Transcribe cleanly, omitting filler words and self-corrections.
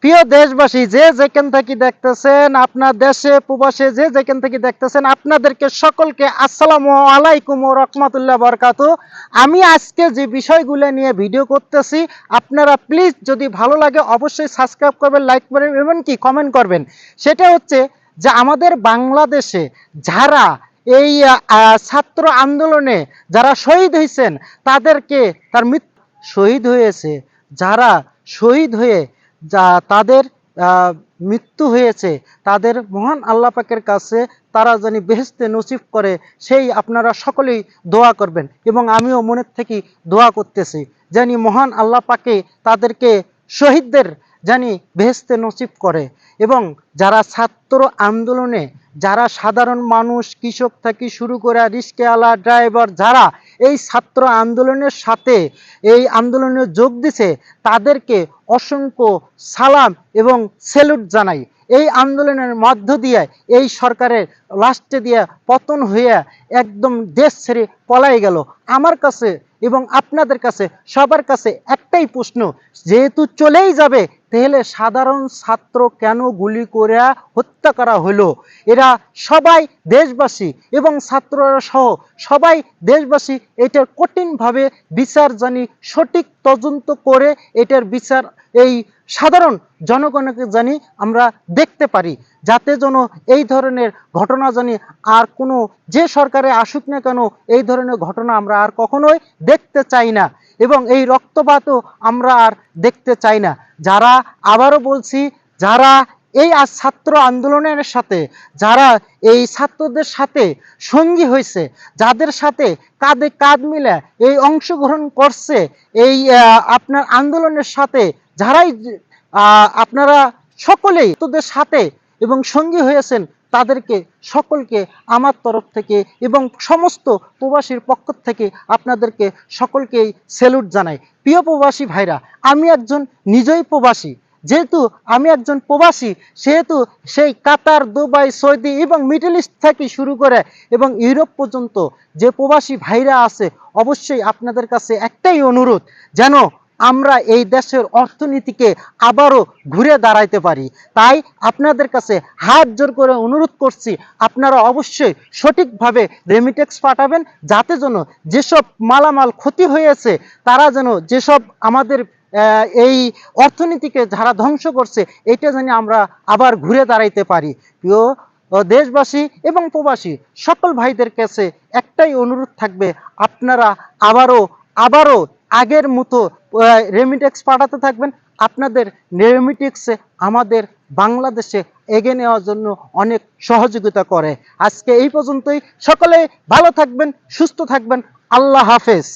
প্রিয় দেশবাসী, যে যেখান থেকে দেখতেছেন, আপনার দেশে প্রবাসে যে যেখান থেকে দেখতেছেন, আপনাদেরকে সকলকে আসসালামু আলাইকুম ওয়া রাহমাতুল্লাহ বারাকাতু। আমি আজকে যে বিষয়গুলো নিয়ে ভিডিও করতেছি, আপনারা প্লিজ যদি ভালো লাগে অবশ্যই সাবস্ক্রাইব করবেন, লাইক করবেন এবং কি কমেন্ট করবেন। সেটা হচ্ছে যে আমাদের বাংলাদেশে যারা এই ছাত্র আন্দোলনে যারা শহীদ হয়েছেন, তাদেরকে তার মৃত্যু শহীদ হয়েছে, যারা শহীদ হয়ে যা তাদের মৃত্যু হয়েছে, তাদের মহান আল্লাহ পাকের কাছে তারা জানি বেহেশতে নসিব করে, সেই আপনারা সকলেই দোয়া করবেন এবং আমিও মনের থেকে দোয়া করতেছি জানি মহান আল্লাহ পাকে তাদেরকে শহীদদের জানি বেহেশতে নসিব করে। এবং যারা ছাত্র আন্দোলনে যারা সাধারণ মানুষ, কৃষক থেকে শুরু করে রিক্সাওয়ালা, ড্রাইভার, যারা এই ছাত্র আন্দোলনের সাথে এই আন্দোলনে যোগ দিছে, তাদেরকে অসংখ্য সালাম এবং স্যালুট জানাই। এই আন্দোলনের মধ্য দিয়ে এই সরকারের লাস্টে দিয়ে পতন হয়ে একদম দেশ ছেড়ে পলাই গেল। আমার কাছে এবং আপনাদের কাছে সবার কাছে একটাই প্রশ্ন, যেহেতু চলেই যাবে, তাহলে সাধারণ ছাত্র কেন গুলি করে হত্যা করা হলো? এরা সবাই দেশবাসী এবং ছাত্ররা সহ সবাই দেশবাসী এটার কঠিনভাবে বিচার জানি সঠিক তদন্ত করে এটার বিচার এই সাধারণ জনগণকে জানি আমরা দেখতে পারি, যাতে যেন এই ধরনের ঘটনা জানি আর কোনো যে সরকারে আসুক না কেন এই ধরনের ঘটনা আমরা আর কখনোই দেখতে চাই না এবং এই রক্তপাতও আমরা আর দেখতে চাই না। যারা আবারও বলছি, যারা এই ছাত্র আন্দোলনের সাথে, যারা এই ছাত্রদের সাথে সঙ্গী হয়েছে, যাদের সাথে কাঁধে কাঁধ মিলে এই অংশগ্রহণ করছে এই আপনার আন্দোলনের সাথে, যারাই আপনারা সকলেই তোদের সাথে এবং সঙ্গী হয়েছেন, তাদেরকে সকলকে আমার তরফ থেকে এবং সমস্ত প্রবাসীর পক্ষ থেকে আপনাদেরকে সকলকেই স্যালুট জানাই। প্রিয় প্রবাসী ভাইরা, আমি একজন নিজেই প্রবাসী, যেহেতু আমি একজন প্রবাসী, সেহেতু সেই কাতার, দুবাই, সৌদি এবং মিডল ইস্ট থেকে শুরু করে এবং ইউরোপ পর্যন্ত যে প্রবাসী ভাইরা আছে, অবশ্যই আপনাদের কাছে একটাই অনুরোধ, যেন আমরা এই দেশের অর্থনীতিকে আবারও ঘুরে দাঁড়াইতে পারি। তাই আপনাদের কাছে হাত জোর করে অনুরোধ করছি, আপনারা অবশ্যই সঠিকভাবে রেমিটেক্স পাঠাবেন, যাতে যেন যেসব মালামাল ক্ষতি হয়েছে, তারা যেন যেসব আমাদের এই অর্থনীতিকে যারা ধ্বংস করছে, এটা যেন আমরা আবার ঘুরে দাঁড়াইতে পারি। প্রিয় দেশবাসী এবং প্রবাসী সকল ভাইদের কাছে একটাই অনুরোধ থাকবে, আপনারা আবারও আগের মতো রেমিটেক্স পাঠাতে থাকবেন। আপনাদের রেমিটেক্সে আমাদের বাংলাদেশে এগিয়ে নেওয়ার জন্য অনেক সহযোগিতা করে। আজকে এই পর্যন্তই। সকলে ভালো থাকবেন, সুস্থ থাকবেন। আল্লাহ হাফেজ।